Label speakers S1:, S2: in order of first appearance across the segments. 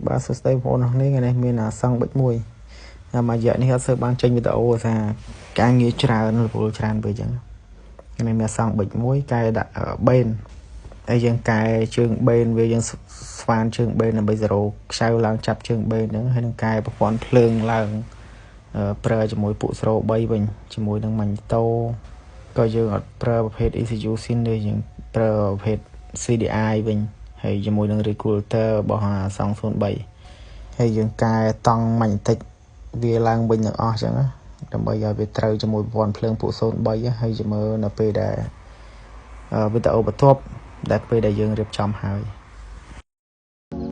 S1: បាទសួស្តីបងប្អូនអរគ្នាថ្ងៃនេះមានអាសង្ឃបិចមួយមួយរយៈនេះអត់សូវបានចេញវីដេអូថាការងារច្រើនរវល់ច្រើនពេកអញ្ចឹងថ្ងៃនេះមានអាសង្ឃបិចមួយកែដាក់បេនហើយយើងកែជើងបេនវាយើងស្វានជើងបេនដើម្បី0ខ្សៅឡើងចាប់ជើងបេនហ្នឹងហើយនឹងកែប្រព័ន្ធភ្លើងឡើងប្រើជាមួយពួក03វិញជាមួយនឹងម៉ាញ់តូក៏យើងអត់ប្រើប្រភេទ ECU SYN ទេយើងប្រើប្រភេទ CDI វិញហើយជាមួយនឹង regulator របស់អាសង្ឃ03ហើយយើងកែតង់ម៉ាញ់តិចវាឡើងវិញទាំងអស់អញ្ចឹងណាដើម្បីឲ្យវាត្រូវជាមួយប្រព័ន្ធភ្លើងពួក03ហើយជាមើលនៅពេលដែលវីដេអូបន្ទាប់ដែលពេលដែលយើងរៀបចំហើយ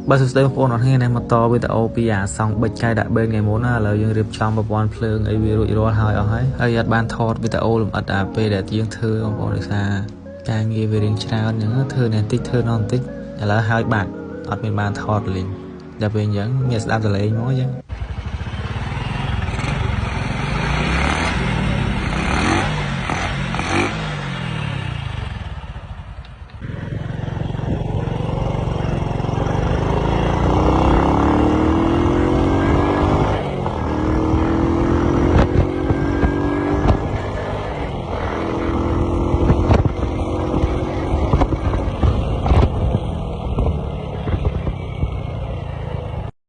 S1: បាទសួស្តីបងប្អូនអរគ្នានេះមកតវីដេអូពីអាសង្ឃបិចកែដាក់បេនថ្ងៃមុនណាឥឡូវយើងរៀបចំប្រព័ន្ធភ្លើងអីវារួចរាល់ហើយអស់ហើយអត់បានថតវីដេអូលម្អិតអាពេលដែលយើងធ្វើបងប្អូនដោយសារការងារវារៀងច្រើនអញ្ចឹងធ្វើនេះបន្តិចធ្វើនោះបន្តិចឥឡូវហើយបាត់អត់មានបានថតលេងដល់ពេលអញ្ចឹងមានស្ដាប់តលេងមកអញ្ចឹង